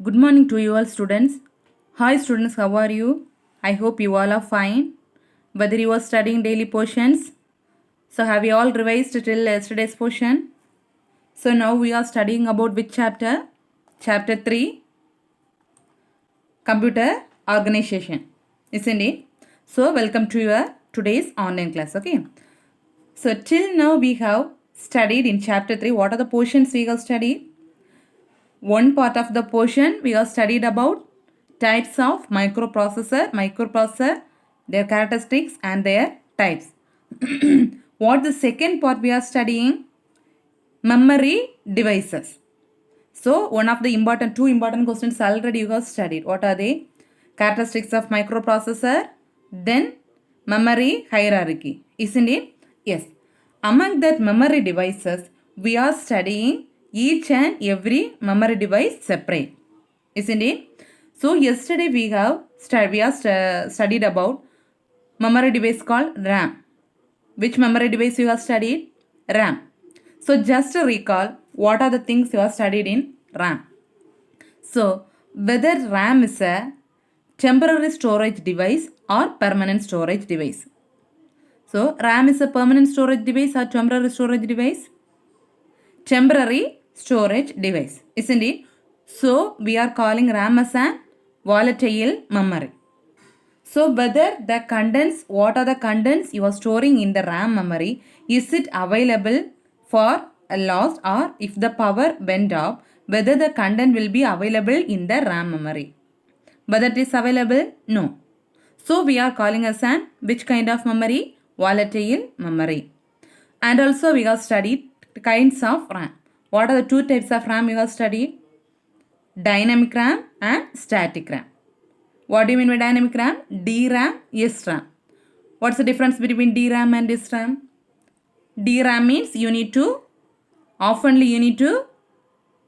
Good morning to you all students. Hi students, how are you? I hope you all are fine. Whether you are studying daily portions. So have you all revised till yesterday's portion? So now we are studying about which chapter? Chapter 3, Computer Organization. Isn't it? So welcome to your today's online class. Okay. So till now we have studied in chapter 3. What are the portions we have studied? One part of the portion we have studied about types of microprocessor, their characteristics and their types. What the second part we are studying? Memory devices. So one of the two important questions already you have studied. What are they? Characteristics of microprocessor, then memory hierarchy. Isn't it? Yes. Among that memory devices, we are studying each and every memory device separate. Isn't it? So yesterday we have studied about memory device called RAM. Which memory device you have studied? RAM. So just to recall, what are the things you have studied in RAM? So whether RAM is a temporary storage device or permanent storage device. So RAM is a permanent storage device or temporary storage device? Temporary storage device, isn't it? So we are calling RAM as a volatile memory. So whether the contents, what are the contents you are storing in the RAM memory, is it available for a loss, or if the power went off, whether the content will be available in the RAM memory. Whether it is available? No. So we are calling as an which kind of memory? Volatile memory. And also we have studied kinds of RAM. What are the two types of RAM you have studied? Dynamic RAM and static RAM. What do you mean by dynamic RAM? DRAM, SRAM. What's the difference between DRAM and SRAM? DRAM means you need to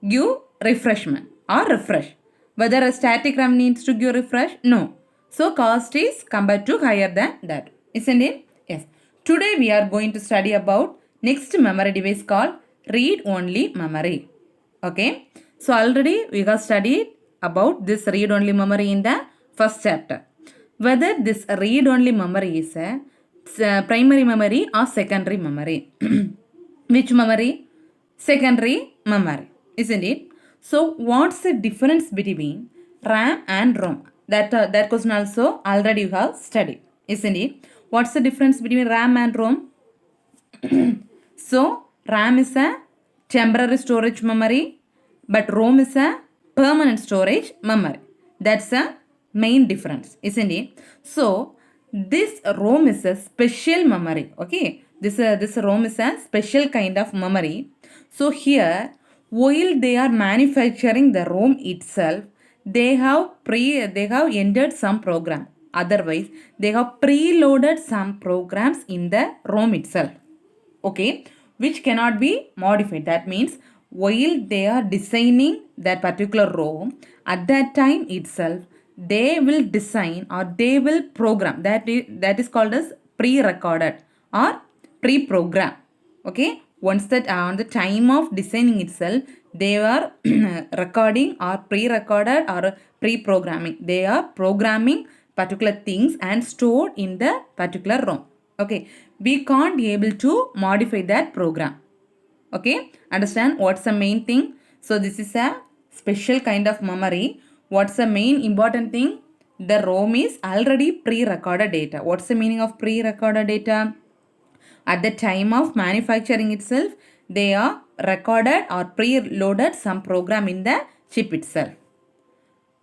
give refreshment or refresh. Whether a static RAM needs to give refresh? No. So cost is compared to higher than that. Isn't it? Yes. Today we are going to study about next memory device called read-only memory. Okay. So already we have studied about this read-only memory in the first chapter. Whether this read-only memory is a primary memory or secondary memory. Which memory? Secondary memory, isn't it? So what's the difference between RAM and ROM? That question also already you have studied, isn't it? What's the difference between RAM and ROM? So RAM is a temporary storage memory, but ROM is a permanent storage memory. That's a main difference, isn't it? So this ROM is a special memory. Okay, this ROM is a special kind of memory. So here, while they are manufacturing the ROM itself, they have entered some program. Otherwise, they have preloaded some programs in the ROM itself. Okay, which cannot be modified. That means while they are designing that particular ROM, at that time itself, they will design or they will program. That is called as pre-recorded or pre-program. Okay, once that on the time of designing itself, they are recording or pre-recorded or pre-programming. They are programming particular things and stored in the particular ROM. Okay, we can't be able to modify that program. Okay, understand what's the main thing? So this is a special kind of memory. What's the main important thing? The ROM is already pre-recorded data. What's the meaning of pre-recorded data? At the time of manufacturing itself, they are recorded or pre-loaded some program in the chip itself.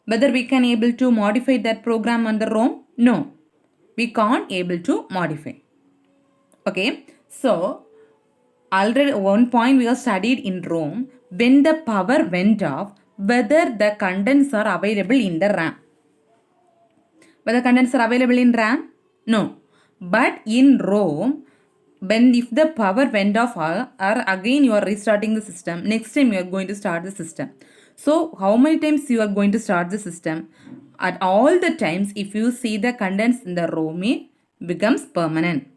Whether we can able to modify that program on the ROM? No, we can't able to modify. Okay, so already one point we have studied in ROM, when the power went off, whether the contents are available in the RAM. Whether contents are available in RAM? No. But in ROM, when if the power went off or again you are restarting the system, next time you are going to start the system. So how many times you are going to start the system? At all the times, if you see the contents in the ROM, it becomes permanent.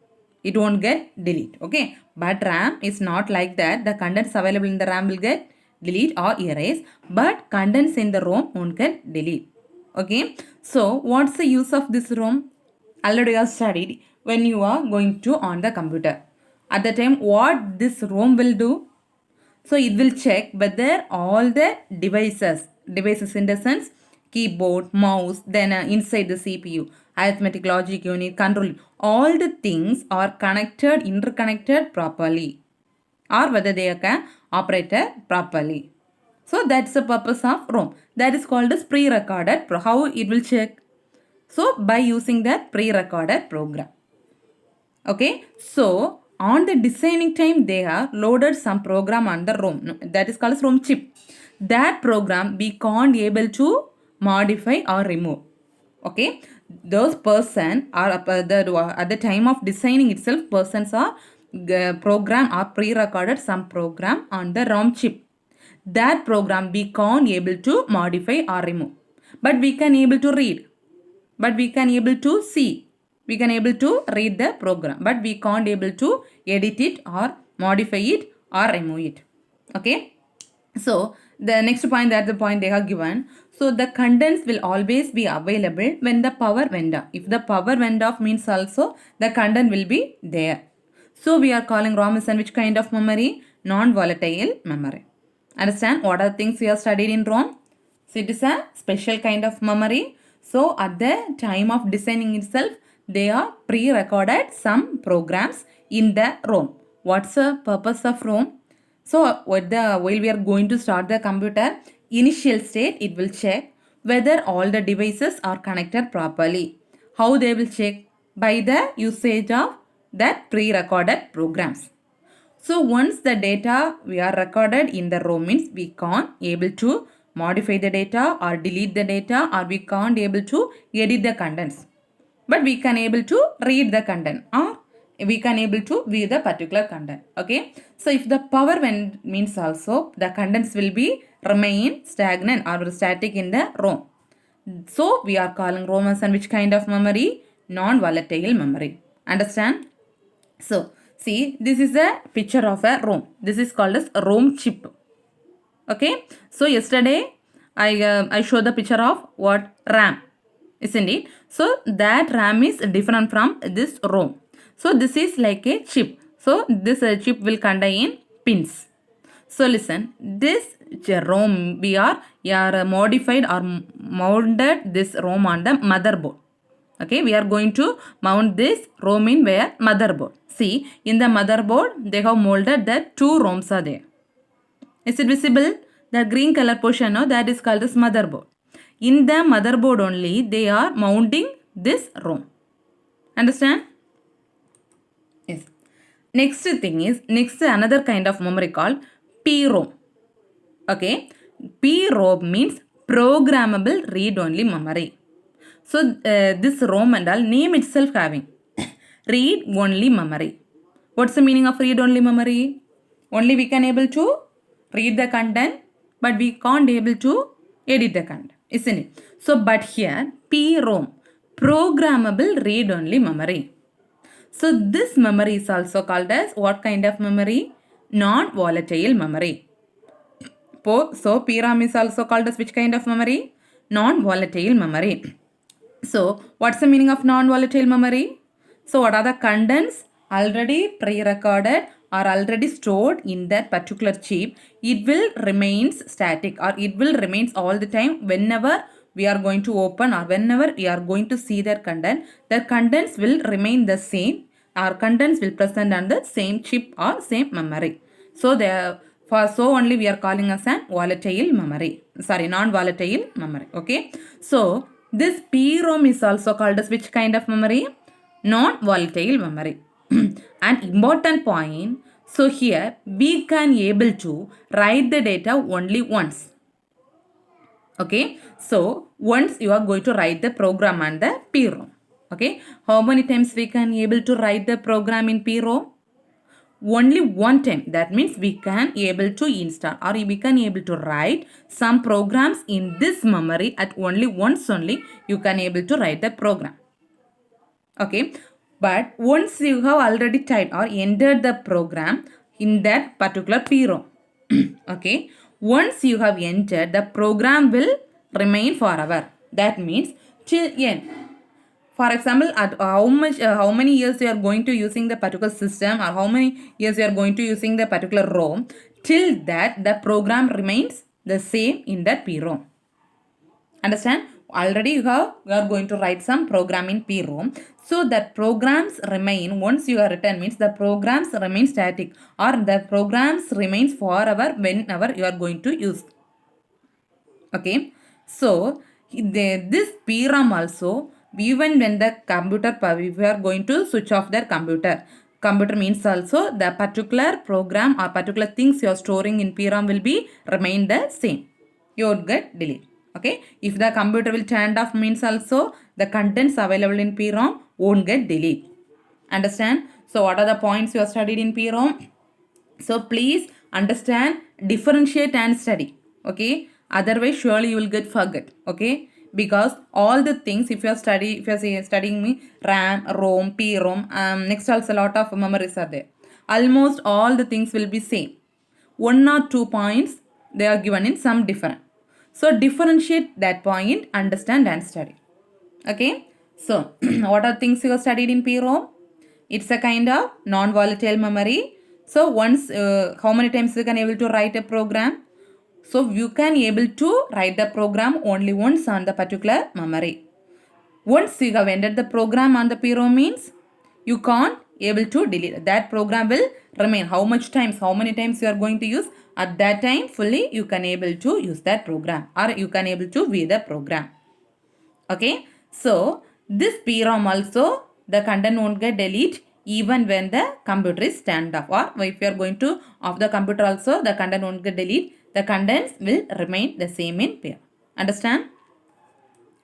It won't get deleted. Okay. But RAM is not like that. The contents available in the RAM will get delete or erase, but contents in the ROM won't get delete. Okay, so what's the use of this ROM? Already you have studied when you are going to on the computer. At the time, what this ROM will do? So it will check whether all the devices in the sense keyboard, mouse, then inside the CPU, arithmetic logic unit, control, all the things are connected, interconnected properly, or whether they can operate properly. So that's the purpose of ROM. That is called as pre-recorded. How it will check? So by using that pre-recorded program. Okay, so on the designing time they have loaded some program on the ROM, that is called as ROM chip. That program we can't able to modify or remove. Okay, those person are at the time of designing itself, persons are program or pre-recorded some program on the ROM chip. That program we can't able to modify or remove, but we can able to read, but we can able to see, we can able to read the program, but we can't able to edit it or modify it or remove it. Okay, so the next point, that the point they have given, so the contents will always be available when the power went off. If the power went off means also the content will be there. So we are calling ROM is which kind of memory? Non-volatile memory. Understand what are the things we have studied in ROM? So it is a special kind of memory. So at the time of designing itself, they are pre-recorded some programs in the ROM. What's the purpose of ROM? So while we are going to start the computer, initial state it will check whether all the devices are connected properly. How they will check? By the usage of that pre-recorded programs. So once the data we are recorded in the ROM means we can't able to modify the data or delete the data, or we can't able to edit the contents, but we can able to read the content or we can able to view the particular content. Okay, so if the power went means also the contents will be remain stagnant or static in the ROM. So we are calling ROM as which kind of memory? Non-volatile memory. Understand? So see, this is a picture of a ROM. This is called as ROM chip. Okay, so yesterday I showed the picture of what? RAM, isn't it? So that RAM is different from this ROM. So this is like a chip. So this chip will contain pins. So listen, this ROM we are modified or mounted this ROM on the motherboard. Okay, we are going to mount this ROM in where? Motherboard. See, in the motherboard they have molded that two ROMs are there. Is it visible? The green color portion, no, that is called as motherboard. In the motherboard only they are mounting this ROM. Understand? Yes. Next thing is, next another kind of memory called PROM. Okay, PROM means programmable read-only memory. So this ROM and all name itself having read-only memory. What's the meaning of read-only memory? Only we can able to read the content, but we can't able to edit the content, isn't it? So but here PROM, programmable read-only memory. So this memory is also called as what kind of memory? Non-volatile memory. So PROM is also called as which kind of memory? Non-volatile memory. So what's the meaning of non-volatile memory? So what are the contents already pre-recorded or already stored in that particular chip? It will remains static, or it will remains all the time. Whenever we are going to open or whenever we are going to see their content, the contents will remain the same. Our contents will present on the same chip or same memory. So so only we are calling as an volatile memory. Sorry, non-volatile memory. Okay, so this PROM is also called as which kind of memory? Non-volatile memory. An important point, so here we can able to write the data only once. Okay, so once you are going to write the program on the PROM. Okay, how many times we can able to write the program in PROM? Only one time. That means we can able to install or we can able to write some programs in this memory at only once only you can able to write the program. Okay, but once you have already typed or entered the program in that particular PROM, okay, once you have entered, the program will remain forever. That means till end. For example, at how many years you are going to using the particular system, or how many years you are going to using the particular ROM, till that the program remains the same in that PROM. Understand? Already you are going to write some program in PROM. So that programs remain, once you are written, means the programs remain static, or the programs remains forever whenever you are going to use. Okay, so this PROM also, even when the computer, if you are going to switch off their computer means also the particular program or particular things you are storing in PROM will be remain the same. You would get delete. Okay, if the computer will turn off means also the contents available in PROM won't get delete. Understand? So what are the points you have studied in PROM? So please understand, differentiate and study. Okay, otherwise surely you will get forget. Okay, because all the things, if you are studying me RAM, ROM, PROM, next also a lot of memories are there. Almost all the things will be same. 1 or 2 points they are given in some different. So differentiate that point, understand and study. Okay, so what are things you have studied in PROM? It's a kind of non-volatile memory. So once, how many times you can able to write a program? So you can able to write the program only once on the particular memory. Once you have entered the program on the PROM means you can't able to delete. That program will remain. How many times you are going to use, at that time fully you can able to use that program, or you can able to view the program. Okay, so this PROM also, the content won't get delete even when the computer is turned off, or if you are going to off the computer also, the content won't get delete. The contents will remain the same in PROM. Understand?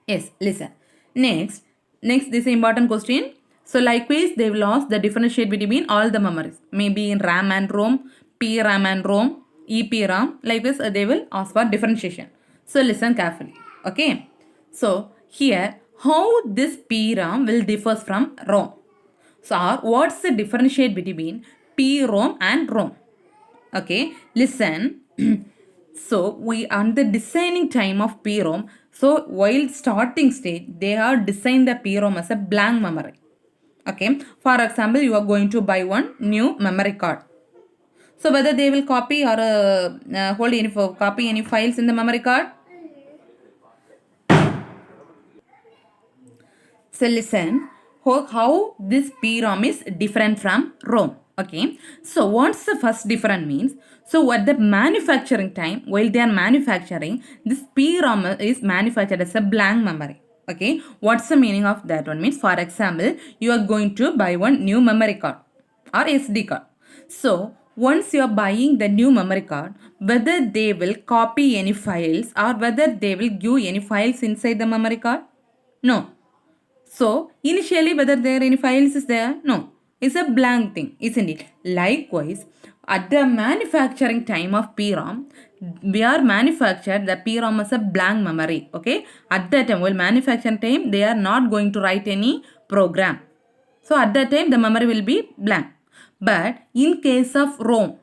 Yes, listen. Next, this important question. So likewise, they will ask the differentiate between all the memories. Maybe in RAM and ROM, PRAM and ROM, EPROM. Likewise, they will ask for differentiation. So listen carefully. Okay. So here, how this PROM will differ from ROM. So what's the differentiate between PROM and ROM? Okay, listen. So we on the designing time of PROM, so while starting stage they have designed the PROM as a blank memory. Okay, for example, you are going to buy one new memory card. So whether they will copy or hold any copy any files in the memory card. So listen, how this PROM is different from ROM. Okay, so what's the first difference means? So at the manufacturing time, while they are manufacturing, this PROM is manufactured as a blank memory. Okay, what's the meaning of that one means? For example, you are going to buy one new memory card or SD card. So once you are buying the new memory card, whether they will copy any files or whether they will give any files inside the memory card? No. So initially whether there any files is there? No. It's a blank thing, isn't it? Likewise, at the manufacturing time of PROM, we are manufactured the PROM as a blank memory. Okay, at that time, while manufacturing time, they are not going to write any program. So at that time the memory will be blank. But in case of ROM,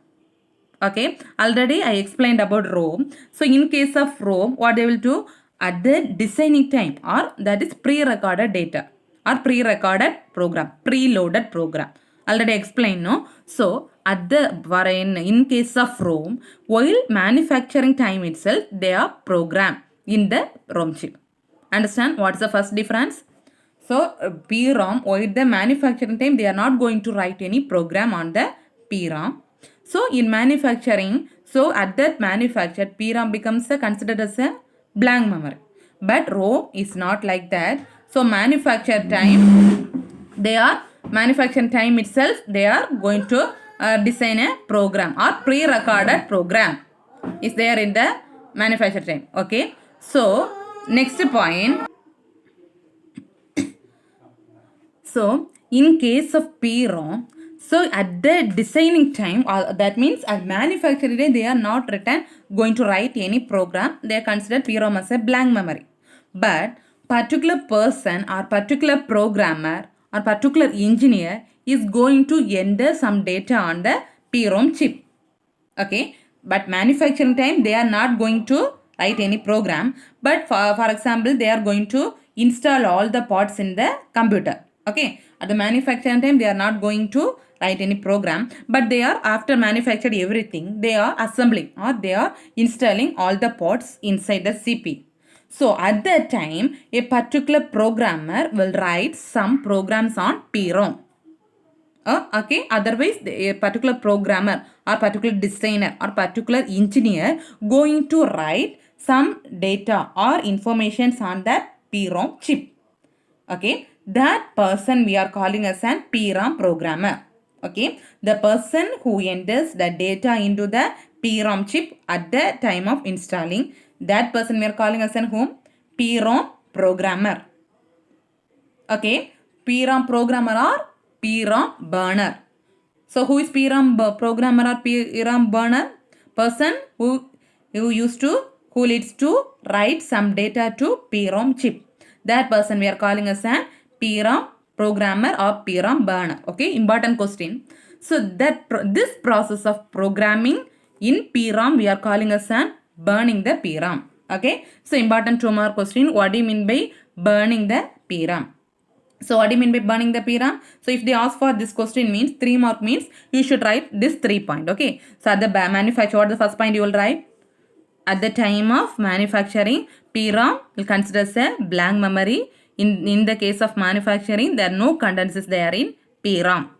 okay, already I explained about ROM. So in case of ROM, what they will do at the designing time, or that is pre-recorded data or pre-recorded program, pre-loaded program. Already explained, no? So at the in case of ROM, while manufacturing time itself, they are programmed in the ROM chip. Understand what's the first difference? So PROM, while the manufacturing time, they are not going to write any program on the PROM. So in manufacturing, so at that manufactured, PROM becomes considered as a blank memory. But ROM is not like that. So manufacture time, manufacturing time itself, they are going to design a program or pre-recorded program is there in the manufacture time. Okay, so next point. So in case of PROM, so at the designing time, that means at manufacturing day, they are not going to write any program. They are considered PROM as a blank memory. But particular person or particular programmer or particular engineer is going to enter some data on the PROM chip. Okay, But manufacturing time, they are not going to write any program. But for example, they are going to install all the parts in the computer. Okay. At the manufacturing time, they are not going to write any program. But they are, after manufactured everything, they are assembling or they are installing all the parts inside the CPU. So at that time, a particular programmer will write some programs on PROM. Okay, otherwise a particular programmer or particular designer or particular engineer going to write some data or informations on that PROM chip. Okay, that person we are calling as an PROM programmer. Okay, the person who enters the data into the PROM chip at the time of installing, that person we are calling as an whom? PROM programmer. Okay, PROM programmer or PROM burner. So who is PROM programmer or PROM burner? Person who leads to write some data to PROM chip. That person we are calling as an PROM programmer or PROM burner. Okay, important question. So that this process of programming in PROM we are calling as an burning the PROM. Okay, so important 2 more question. What do you mean by burning the PROM? So what do you mean by burning the PROM? So if they ask for this question means 3 mark means you should write this 3 point. Okay. So at the manufacture, what the first point you will write? At the time of manufacturing, PROM will consider as a blank memory. In the case of manufacturing, there are no contents is there in PROM.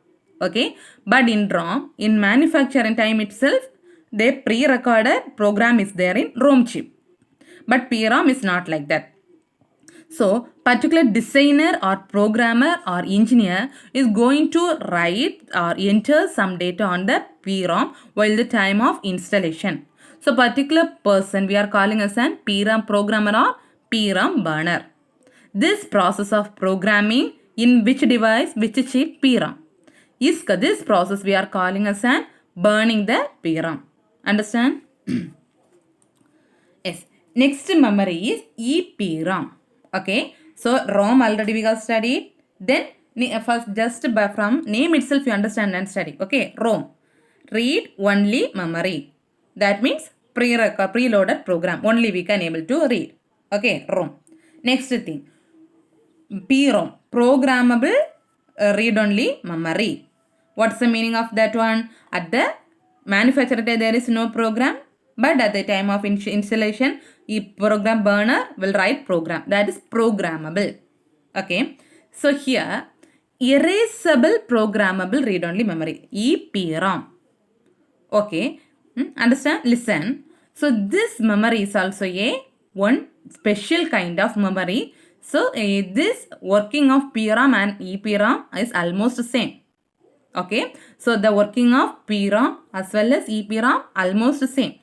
Okay. But in ROM, in manufacturing time itself, the pre-recorded program is there in ROM chip. But PROM is not like that. So, particular designer or programmer or engineer is going to write or enter some data on the PROM while the time of installation. So, particular person we are calling as an PROM programmer or PROM burner. This process of programming in which device, which chip? PROM. This process we are calling as an burning the PROM. Understand? Yes. Next memory is EPROM. Okay, so ROM already we have studied. Then first just from name itself you understand and study. Okay, ROM, read only memory. That means preloaded program. Only we can able to read. Okay, ROM. Next thing, PROM, programmable read only memory. What's the meaning of that one? At the manufacturer there is no program. But at the time of installation, a program burner will write program. That is programmable. Okay. So here, erasable programmable read-only memory. EPROM. Okay. Understand? Listen. So this memory is also a one special kind of memory. So this working of PROM and EPROM is almost the same. Okay. So the working of PROM as well as EPROM almost the same.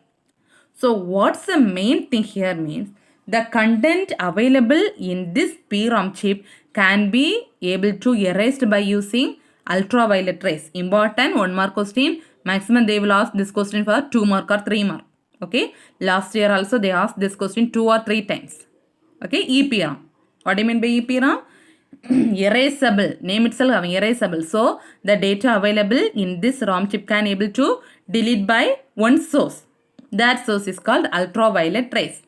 So what's the main thing here means the content available in this PROM chip can be able to erased by using ultraviolet rays. Important 1 mark question. Maximum they will ask this question for 2 mark or 3 mark. Okay. Last year also they asked this question 2 or 3 times. Okay. EPROM. What do you mean by EPROM? Erasable. Name itself erasable. So the data available in this ROM chip can able to delete by one source. That source is called ultraviolet rays.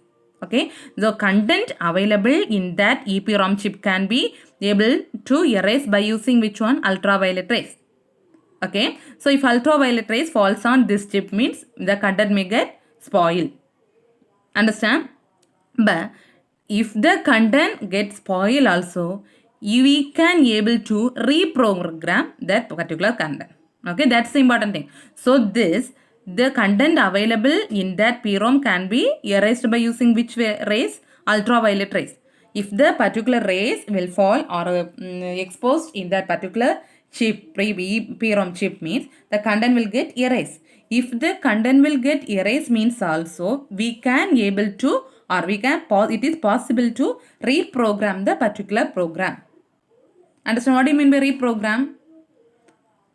Okay. The content available in that EPROM chip can be able to erase by using which one? Ultraviolet rays. Okay. So if ultraviolet rays falls on this chip means the content may get spoiled. Understand? But if the content gets spoiled also, we can able to reprogram that particular content. Okay. That's the important thing. So the content available in that PROM can be erased by using which rays? Ultraviolet rays. If the particular rays will fall or exposed in that particular chip, PROM chip means the content will get erased. If the content will get erased means also we can able to or we can it is possible to reprogram the particular program. Understand what do you mean by reprogram?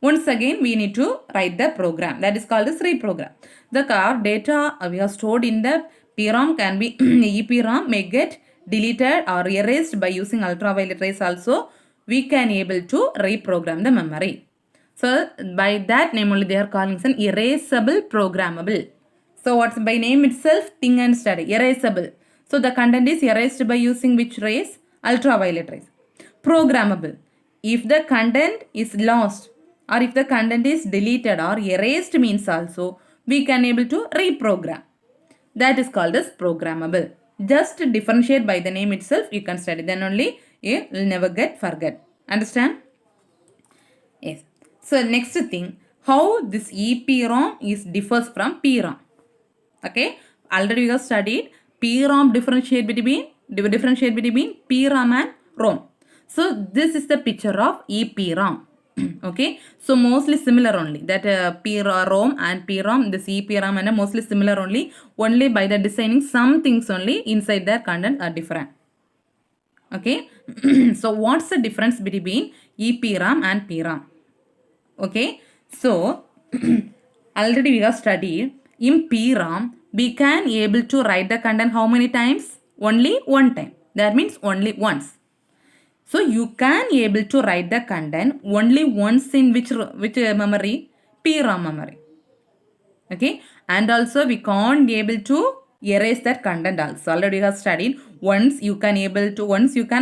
Once again, we need to write the program. That is called as reprogram. The data we have stored in the PROM can be EPROM may get deleted or erased by using ultraviolet rays also. We can able to reprogram the memory. So by that name only they are calling an erasable programmable. So what's by name itself? Think and study. Erasable. So the content is erased by using which rays? Ultraviolet rays. Programmable. If the content is lost or if the content is deleted or erased means also we can able to reprogram. That is called as programmable. Just differentiate by the name itself you can study. Then only you will never get forget. Understand? Yes. So next thing, how this EPROM is differs from PROM. Okay. Already we have studied PROM differentiate between PROM and ROM. So this is the picture of EPROM. Okay. So mostly similar only. That PROM and PROM, this EPROM and mostly similar only. Only by the designing some things only inside their content are different. Okay. So what's the difference between EPROM and PROM? Okay, so already we have studied in PROM we can able to write the content how many times? Only one time. That means only once. So you can able to write the content only once in which memory? PROM memory. Okay, and also we can't able to erase that content also. Already we have studied once you can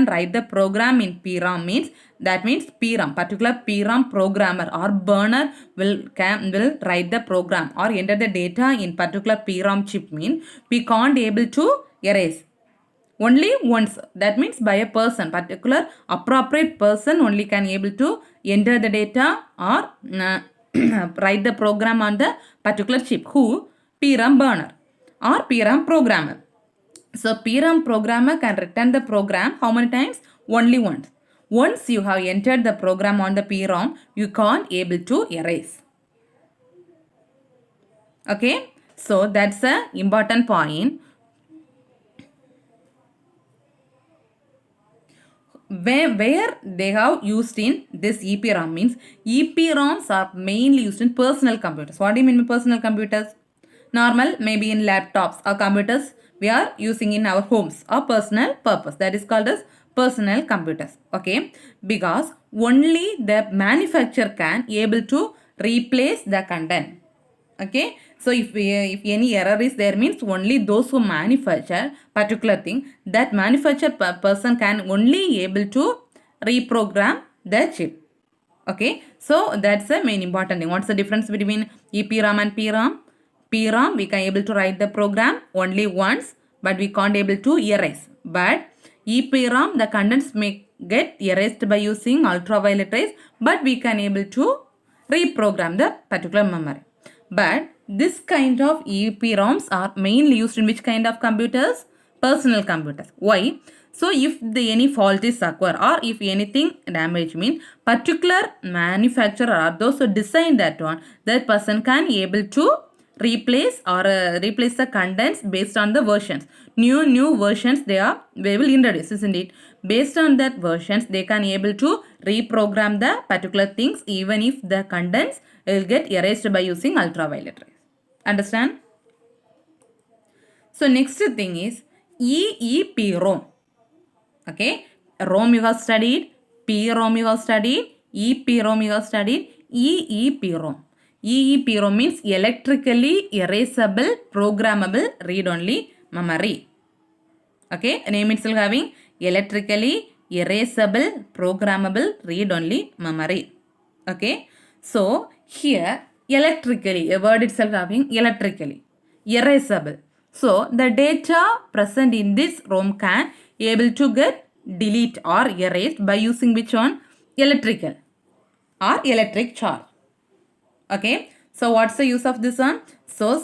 write the program in PROM means that means PROM, particular PROM programmer or burner will write the program or enter the data in particular PROM chip means we can't able to erase. Only once. That means by a person, particular appropriate person only can able to enter the data or write the program on the particular chip. Who? PROM burner or PROM programmer. So PROM programmer can return the program how many times? Only once. Once you have entered the program on the PROM, you can't able to erase. Okay. So that's a important point. Where they have used in this EPROM means EPROMs are mainly used in personal computers. What do you mean by personal computers? Normal, maybe in laptops or computers we are using in our homes or personal purpose. That is called as personal computers. Okay, because only the manufacturer can able to replace the content. Okay, so if any error is there means only those who manufacture particular thing, that manufacturer person can only able to reprogram the chip. Okay, so that's the main important thing. What's the difference between EPROM and PROM? PROM we can able to write the program only once, but we can't able to erase. But EPROM the contents may get erased by using ultraviolet rays, but we can able to reprogram the particular memory. But this kind of EPROMs are mainly used in which kind of computers? Personal computers. Why? So if any fault is occur or if anything damage means particular manufacturer or those who design that one, that person can able to replace or replace the contents based on the versions. New versions they will introduce, isn't it? Based on that versions they can able to reprogram the particular things even if the contents will get erased by using ultraviolet rays. Understand? So next thing is EEPROM. Okay, ROM you have studied, PROM you have studied, EPROM you have studied, EEPROM. EEPROM means electrically erasable programmable read-only memory. Okay, name itself having electrically erasable programmable read-only memory. Okay, so here electrically, a word itself having electrically erasable. So the data present in this ROM can able to get delete or erased by using which one? Electrical or electric charge. Okay, so what's the use of this one? So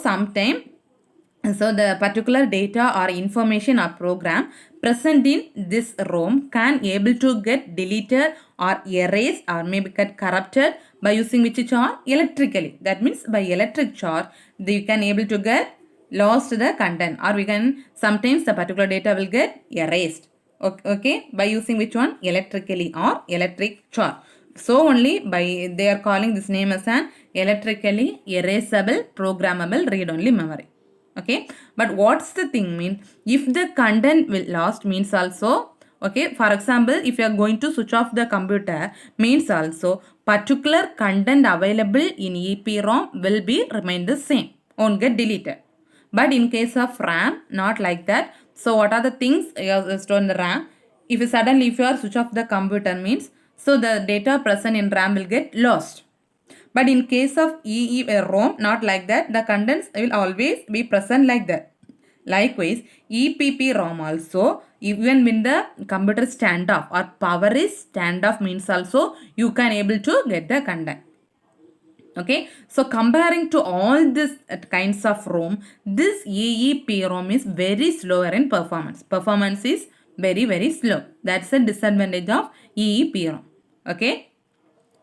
the particular data or information or program present in this ROM can able to get deleted or erased or maybe get corrupted by using which charge? Electrically. That means by electric charge you can able to get lost the content or we can sometimes the particular data will get erased. Okay, by using which one? Electrically or electric charge. So only by they are calling this name as an electrically erasable programmable read-only memory. Okay, but what's the thing mean? If the content will lost means also, okay, for example, if you are going to switch off the computer means also particular content available in EPROM will be remain the same, won't get deleted. But in case of RAM, not like that. So what are the things you have stored in the RAM? If you suddenly, if you are switch off the computer means, so the data present in RAM will get lost. But in case of EEPROM, not like that. The contents will always be present like that. Likewise, EPP-ROM also, even when the computer stand off or power is stand off means also you can able to get the content. Okay, so comparing to all these kinds of ROM, this EEPROM is very slower in performance. Performance is very slow. That's the disadvantage of EEPROM. Okay.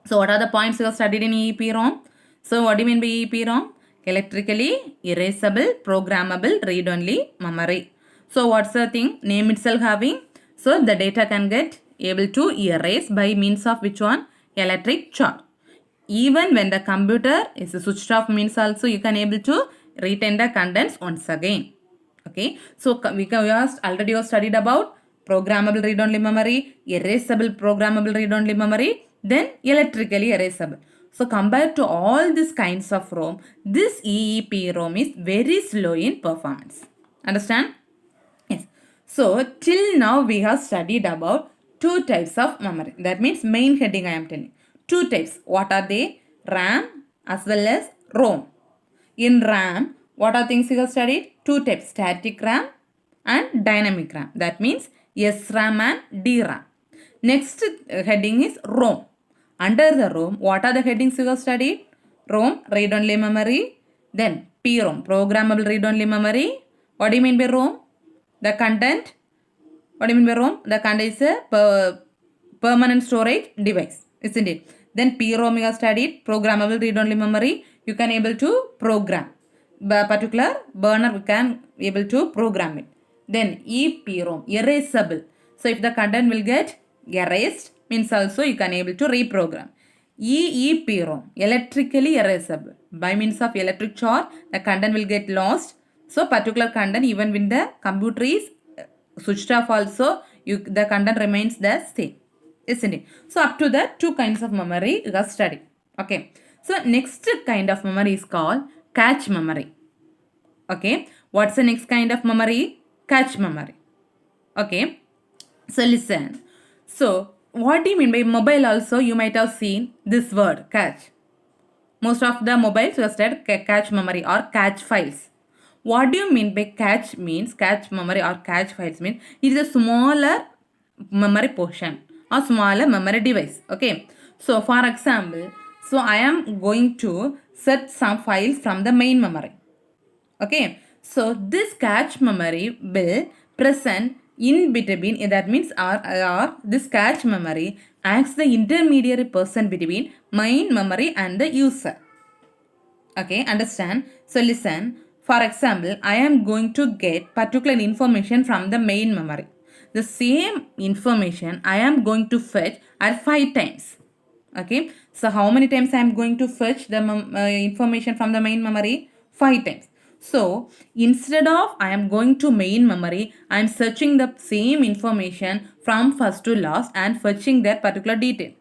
So what are the points you have studied in EEPROM? So what do you mean by EEPROM? Electrically erasable, programmable, read-only memory. So what's the thing? Name itself having. So the data can get able to erase by means of which one? Electric charge. Even when the computer is switched off means also you can able to retain the contents once again. Okay. So we have already studied about programmable read-only memory, erasable programmable read-only memory, then electrically erasable. So compared to all these kinds of ROM, this EEPROM is very slow in performance. Understand? Yes. So till now we have studied about two types of memory. That means main heading I am telling. Two types. What are they? RAM as well as ROM. In RAM, what are things you have studied? Two types. Static RAM and dynamic RAM. That means SRAM and DRAM. Next heading is ROM. Under the ROM, what are the headings you have studied? ROM, read-only memory. Then PROM, programmable read-only memory. What do you mean by ROM? The content. What do you mean by ROM? The content is a permanent storage device, isn't it? Then PROM you have studied, programmable read-only memory. You can able to program. A particular burner we can able to program it. Then EPROM, erasable. So if the content will get erased, means also you can able to reprogram. EEPROM, electrically erasable. By means of electric charge, the content will get lost. So particular content, even when the computer is switched off also, the content remains the same. Isn't it? So up to that, two kinds of memory you have studied. Okay. So next kind of memory is called cache memory. Okay. What's the next kind of memory? Cache memory. Okay. So listen. So what do you mean by mobile also? You might have seen this word cache. Most of the mobiles have said cache memory or cache files. What do you mean by cache means? Cache memory or cache files means it is a smaller memory portion or smaller memory device. Okay. So for example, so I am going to set some files from the main memory. Okay. So this cache memory will present in between, that means or this cache memory acts the intermediary person between main memory and the user. Okay, understand? So listen, for example, I am going to get particular information from the main memory. The same information I am going to fetch at 5 times. Okay, so how many times I am going to fetch the information from the main memory? 5 times. So instead of I am going to main memory, I am searching the same information from first to last and fetching that particular detail.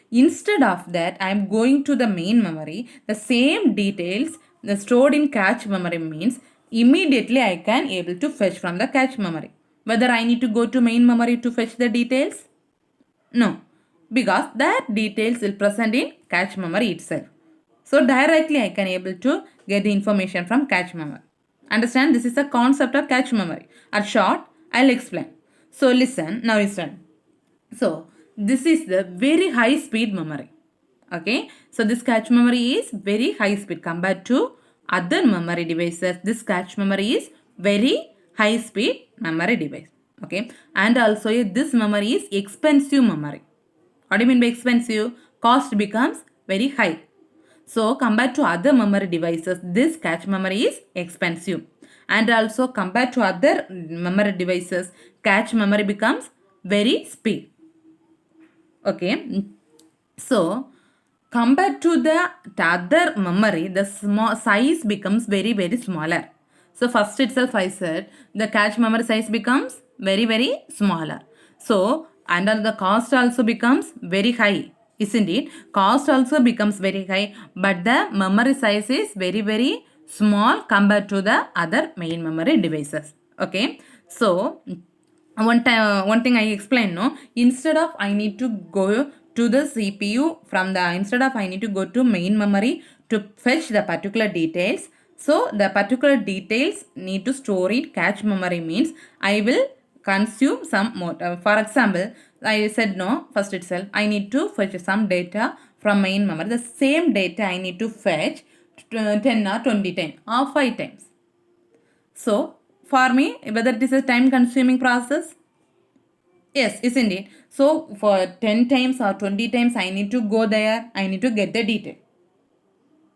Instead of that, I am going to the main memory. The same details stored in cache memory means immediately I can able to fetch from the cache memory. Whether I need to go to main memory to fetch the details? No, because that details will present in cache memory itself. So directly I can able to get the information from cache memory. Understand? This is the concept of cache memory. At short, I'll explain. So listen, now listen. So this is the very high speed memory. Okay. So this cache memory is very high speed compared to other memory devices. This cache memory is very high speed memory device. Okay. And also this memory is expensive memory. What do you mean by expensive? Cost becomes very high. So compared to other memory devices, this cache memory is expensive. And also compared to other memory devices, cache memory becomes very speed. Okay. So compared to the other memory, the small size becomes very smaller. So first itself I said the cache memory size becomes very smaller. So and the cost also becomes very high. Isn't it? Cost also becomes very high, but the memory size is very small compared to the other main memory devices. Okay, so one thing I explained, no, instead of I need to go to the CPU from the, instead of I need to go to main memory to fetch the particular details, so the particular details need to store it cache memory means I will consume some more. For example, I said no, first itself I need to fetch some data from main memory. The same data I need to fetch 10 or 20 times or 5 times. So for me, whether it is a time consuming process, yes, isn't it? So for 10 times or 20 times I need to go there, I need to get the detail.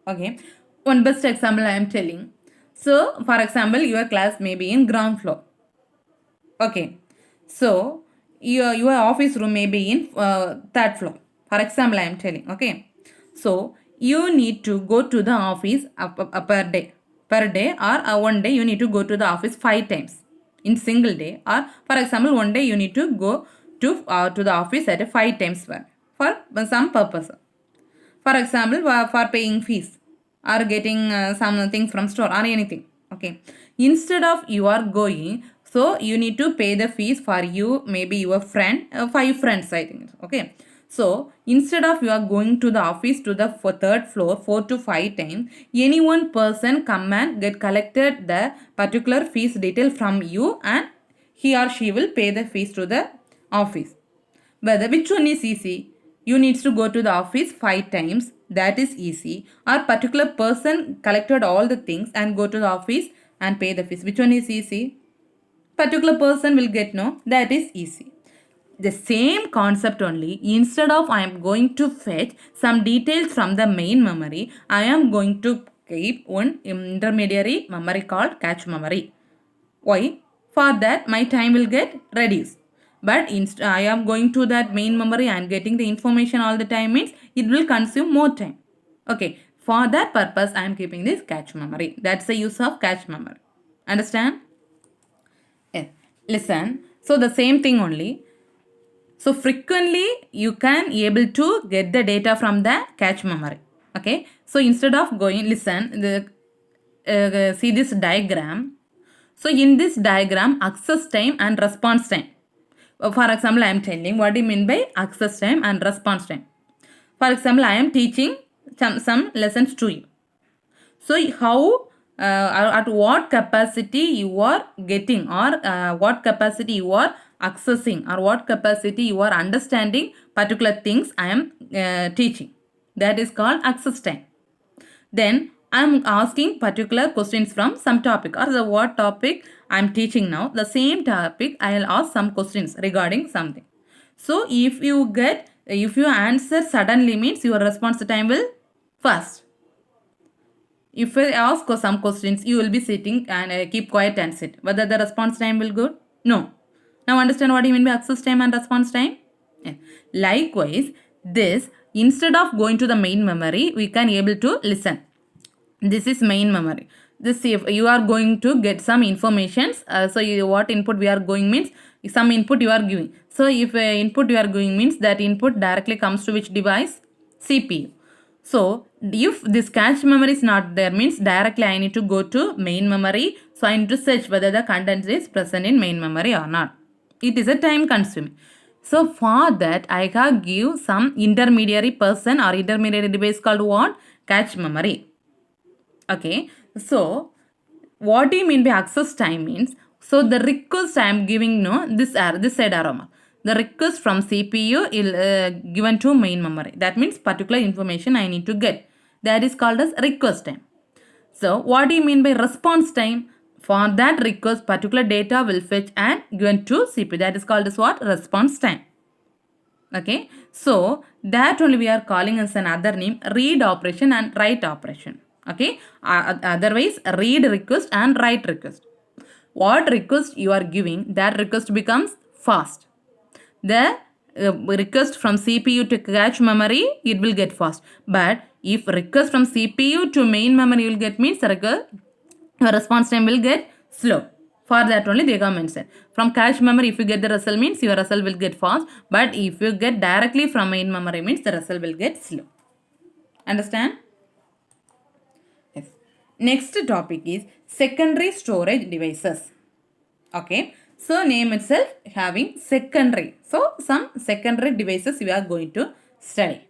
Okay, one best example I am telling. So for example, your class may be in ground floor. Okay, so your office room may be in third floor. For example, I am telling. Okay, so you need to go to the office per day. Per day or one day you need to go to the office 5 times in single day, or for example one day you need to go to the office at 5 times for some purpose. For example, for paying fees or getting some things from store or anything. Okay, instead of you are going, so you need to pay the fees for you, maybe your friend, 5 friends I think. Okay, so instead of you are going to the office to the third floor 4 to 5 times, any one person come and get collected the particular fees detail from you, and he or she will pay the fees to the office. Whether which one is easy? You needs to go to the office 5 times, that is easy. Or particular person collected all the things and go to the office and pay the fees. Which one is easy? Particular person will get, no, that is easy. The same concept only, instead of I am going to fetch some details from the main memory, I am going to keep one intermediary memory called cache memory. Why? For that my time will get reduced. But I am going to that main memory and getting the information all the time means it will consume more time. Okay, for that purpose I am keeping this cache memory. That's the use of cache memory. Understand? Yes. Listen. So the same thing only. So frequently you can able to get the data from the cache memory. Okay. So instead of going, listen, see this diagram. So in this diagram, access time and response time. For example, I am telling what do you mean by access time and response time. For example, I am teaching some lessons to you. So how at what capacity you are getting, or what capacity you are accessing, or what capacity you are understanding particular things I am teaching. That is called access time. Then I am asking particular questions from some topic, or the what topic I am teaching now. The same topic I will ask some questions regarding something. So if you answer suddenly means your response time will fast. If I ask some questions, you will be sitting and keep quiet and sit. Whether the response time will good? No. Now understand what you mean by access time and response time? Yeah. Likewise, this instead of going to the main memory, we can able to listen. This is main memory. This if you are going to get some informations. What input we are going means some input you are giving. So if input you are giving means that input directly comes to which device? CPU. So if this cache memory is not there means directly I need to go to main memory. So I need to search whether the content is present in main memory or not. It is a time consuming. So for that I can give some intermediary person or intermediary device called what? Cache memory. Okay. So what do you mean by access time means? So the request I am giving this side arrow. The request from CPU is given to main memory. That means particular information I need to get. That is called as request time. So what do you mean by response time? For that request, particular data will fetch and given to CPU. That is called as what? Response time. Okay. So that only we are calling as another name, read operation and write operation. Okay. Otherwise, read request and write request. What request you are giving, that request becomes fast. The request from CPU to cache memory, it will get fast. But if request from CPU to main memory you will get means your response time will get slow. For that only they come mentioned. From cache memory, if you get the result means your result will get fast. But if you get directly from main memory means the result will get slow. Understand? Yes. Next topic is secondary storage devices. Okay, so name itself having secondary. So some secondary devices we are going to study.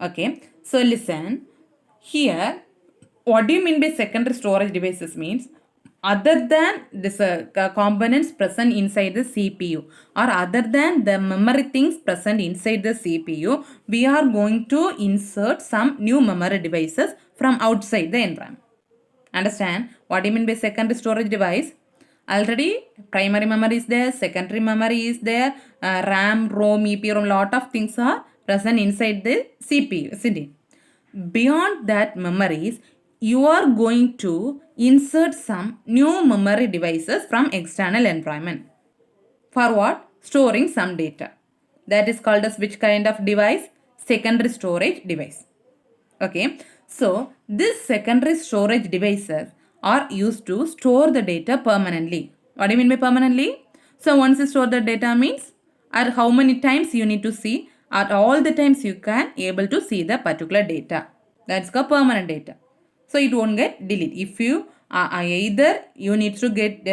Okay, so listen here. What do you mean by secondary storage devices means? Other than this components present inside the CPU or other than the memory things present inside the CPU, we are going to insert some new memory devices from outside the environment. Understand what do you mean by secondary storage device? Already primary memory is there, secondary memory is there, RAM, ROM, EPROM, lot of things are present inside the CPU, isn't it? Beyond that memories, you are going to insert some new memory devices from external environment. For what? Storing some data. That is called as which kind of device? Secondary storage device. Okay, so this secondary storage devices are used to store the data permanently. What do you mean by permanently? So once you store the data means at how many times you need to see, at all the times you can able to see the particular data. That's called permanent data. So it won't get delete. If you either you need to get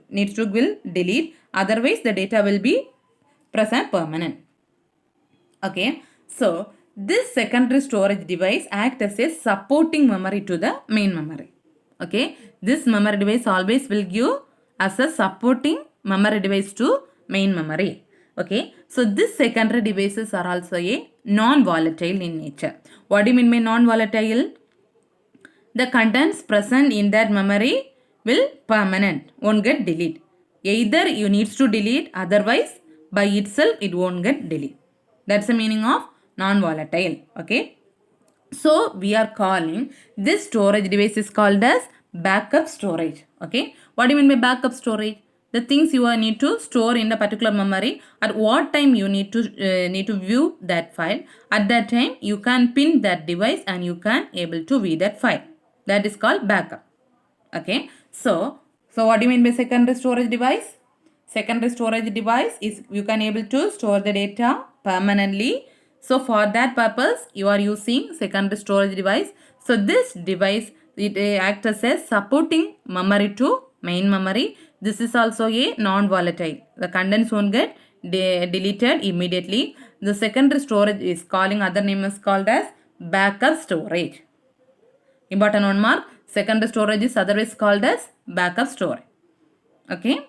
needs to will delete, otherwise the data will be present permanent. Okay, so this secondary storage device acts as a supporting memory to the main memory. Okay, this memory device always will give as a supporting memory device to main memory. Okay, so these secondary devices are also a non-volatile in nature. What do you mean by non-volatile? The contents present in that memory will permanent, won't get delete. Either you needs to delete, otherwise by itself it won't get delete. That's the meaning of non-volatile. Okay. So we are calling this storage device is called as backup storage. Okay. What do you mean by backup storage? The things you need to store in a particular memory, at what time you need to view that file, at that time you can pin that device and you can able to view that file. That is called backup. Okay, so what do you mean by secondary storage device? Secondary storage device is you can able to store the data permanently. So for that purpose you are using secondary storage device. So this device it acts as a supporting memory to main memory. This is also a non-volatile. The contents won't get deleted immediately. The secondary storage is calling other name is called as backup storage. Important one mark. Secondary storage is otherwise called as backup storage. Okay.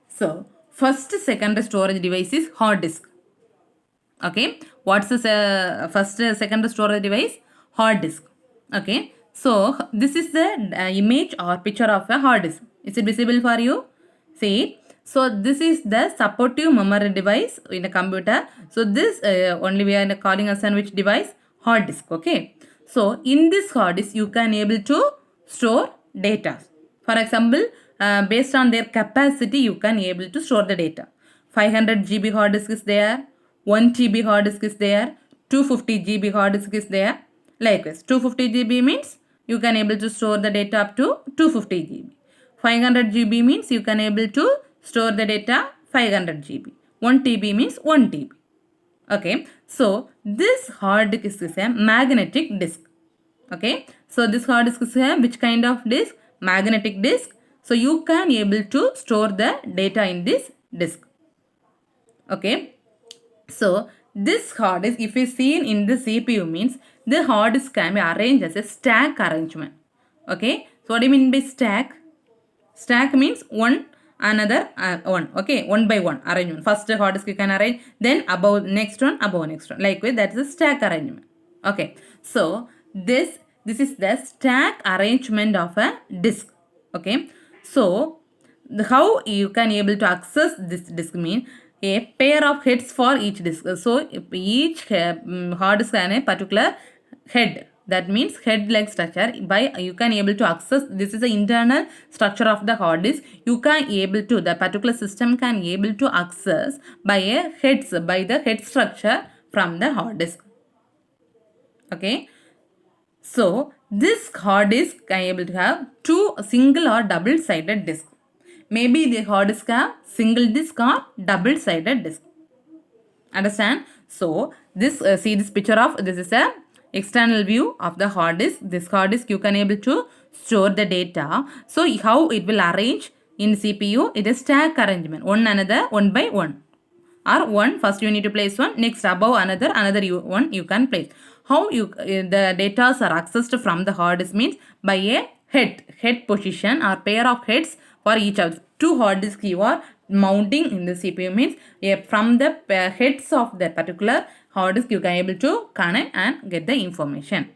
So first secondary storage device is hard disk. Okay. What's the first secondary storage device? Hard disk. Okay. So this is the image or picture of a hard disk. Is it visible for you? See. So this is the supportive memory device in a computer. So this only we are calling as which device? Hard disk. Okay. So in this hard disk you can able to store data. For example, based on their capacity you can able to store the data. 500 GB hard disk is there, 1 TB hard disk is there, 250 GB hard disk is there. Likewise, 250 GB means you can able to store the data up to 250 GB. 500 GB means you can able to store the data 500 GB. 1 TB means 1 TB. Okay, so this hard disk is a magnetic disk. Okay, so this hard disk is a which kind of disk? Magnetic disk. So you can able to store the data in this disk. Okay, so this hard disk if is seen in the CPU means the hard disk can be arranged as a stack arrangement. Okay, so what do you mean by stack? Stack means one another one. Okay, one by one arrangement. First hard disk you can arrange, then above next one, above next one. Likewise, that is a stack arrangement. Okay, so this is the stack arrangement of a disk. Okay, so how you can able to access this disk mean a pair of heads for each disk. So each hard disk has a particular head. That means head like structure. By you can able to access, this is the internal structure of the hard disk. You can able to, the particular system can able to access by a heads, by the head structure from the hard disk. Okay. So this hard disk can able to have two single or double sided disk. Maybe the hard disk have single disk or double sided disk. Understand? So this see this picture of this is a external view of the hard disk. This hard disk you can able to store the data. So how it will arrange in CPU? It is stack arrangement, one another, one by one, or one first you need to place one, next above another one you can place. How you the data are accessed from the hard disk means by a head position or pair of heads for each of two hard disk you are mounting in the CPU means from the heads of that particular hard disk you can able to connect and get the information.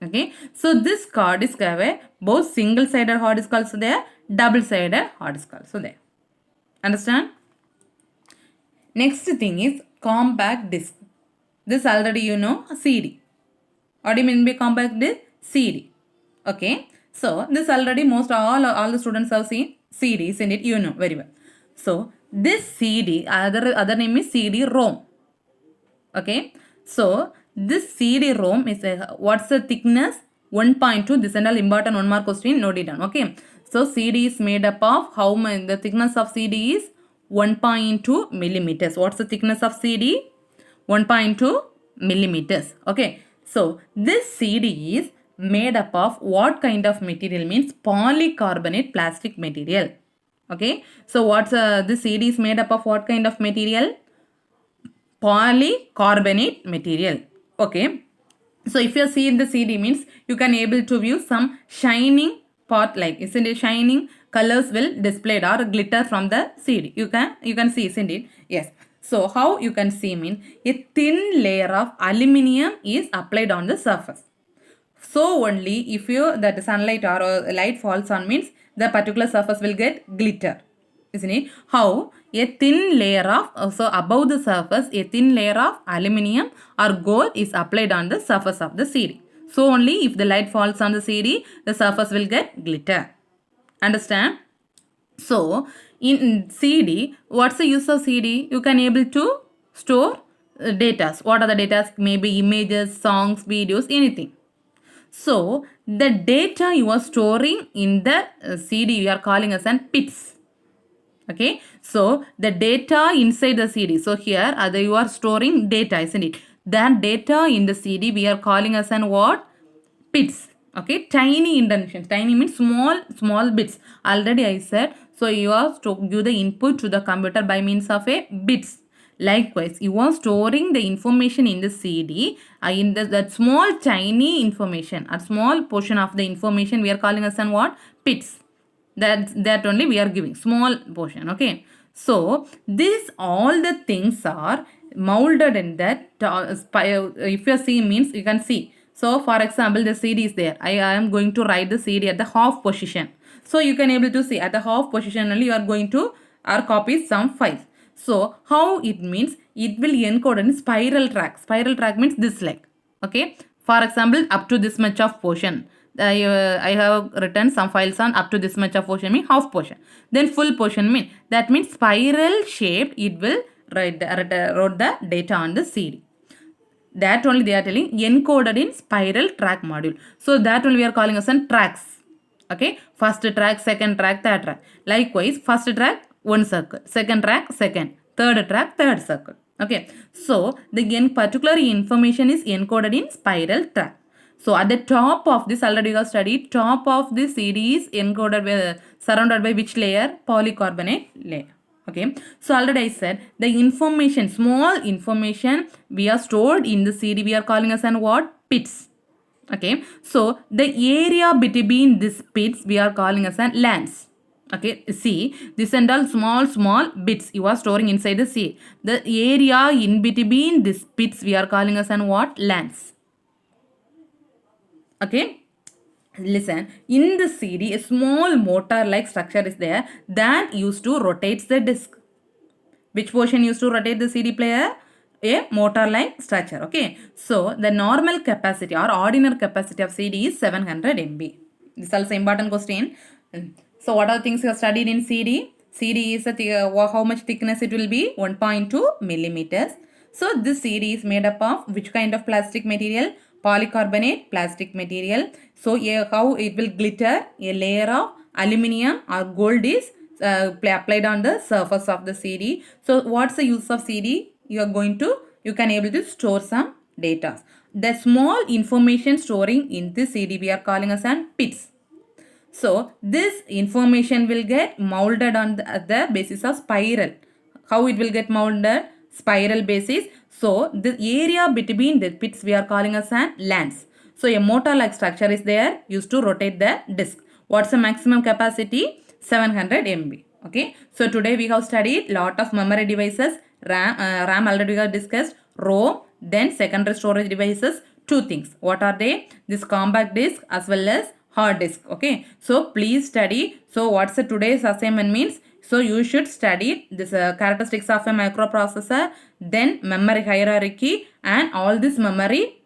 Okay, so this hard disk have a both single sided hard disk also there, double sided hard disk also there. Understand? Next thing is compact disk. This already you know, CD. What do you mean by compact disk? CD. Okay. So this already most all the students have seen CD, isn't it? You know very well. So this CD, other name is CD-ROM. Okay. So this CD-ROM is what's the thickness? 1.2. This is all important 1 mark question. Note it down. Okay. So CD is made up of how much? The thickness of CD is 1.2 millimeters. What's the thickness of CD? 1.2 millimeters. Okay. So this CD is made up of what kind of material? Means polycarbonate plastic material. Okay. So what's this CD is made up of what kind of material? Polycarbonate material. Okay. So if you see in the CD means you can able to view some shining part, like isn't it shining colors will displayed or glitter from the CD. You can see, isn't it? Yes. So how you can see mean a thin layer of aluminium is applied on the surface. So only if you that sunlight or light falls on means the particular surface will get glitter. Isn't it? How a thin layer of, so above the surface a thin layer of aluminium or gold is applied on the surface of the CD. So only if the light falls on the CD, the surface will get glitter. Understand? So in CD, what's the use of CD? You can able to store data. What are the data? Maybe images, songs, videos, anything. So the data you are storing in the CD we are calling as an bits. Okay, so the data inside the CD. So here you are storing data, isn't it? That data in the CD we are calling as an what? Bits. Okay, tiny indentation. Tiny means small bits. Already I said. So you are to give the input to the computer by means of a bits. Likewise, you are storing the information in the CD. In that small tiny information, a small portion of the information we are calling as an what? Bits. That only we are giving small portion. Okay, so this all the things are molded in that if you see means you can see. So for example the CD is there. I am going to write the CD at the half position. So you can able to see at the half position only you are going to or copy some files. So how it means it will encode in spiral track. Spiral track means this like. Okay, for example up to this much of portion. I have written some files on up to this much of portion mean half portion. Then full portion mean that means spiral shaped it will write the data on the CD. That only they are telling encoded in spiral track module. So that only we are calling as an tracks. Okay, first track, second track, third track. Likewise, first track one circle, second track second, third track third circle. Okay, so the particular information is encoded in spiral track. So at the top of this already you have studied, top of this CD is encoded with surrounded by which layer? Polycarbonate layer. Okay, so already I said the information, small information we are stored in the CD we are calling as an what? Bits. Okay, so the area between these bits we are calling as an LANs. Okay, see this and all small bits you are storing inside the CD. The area in between these bits we are calling as an what? LANs. Okay, listen, in the CD a small motor like structure is there that used to rotate the disc. Which portion used to rotate the CD player? A motor like structure. Okay, so the normal capacity or ordinary capacity of CD is 700 MB. This is also important question. So what are the things you have studied in CD? CD is how much thickness it will be? 1.2 millimeters. So this CD is made up of which kind of plastic material? Polycarbonate plastic material. So how it will glitter? A layer of aluminium or gold is applied on the surface of the CD. So what's the use of CD? You can able to store some data. The small information storing in this CD we are calling as an bits. So this information will get molded on the basis of spiral. How it will get molded? Spiral basis. So the area between the pits we are calling as an lens. So a motor like structure is there used to rotate the disc. What's the maximum capacity? 700 MB. Okay. So today we have studied lot of memory devices. RAM already we have discussed. ROM. Then secondary storage devices. Two things. What are they? This compact disk as well as hard disk. Okay, so please study. So what's the today's assignment means? So you should study this characteristics of a microprocessor, then memory hierarchy, and all this memory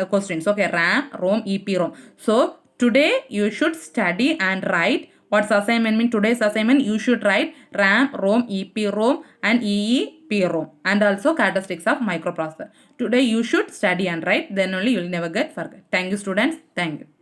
questions. Okay, RAM, ROM, EPROM. So today you should study and write. What's assignment mean? Today's assignment you should write RAM, ROM, EPROM, and EEPROM, and also characteristics of microprocessor. Today you should study and write. Then only you will never get forget. Thank you, students. Thank you.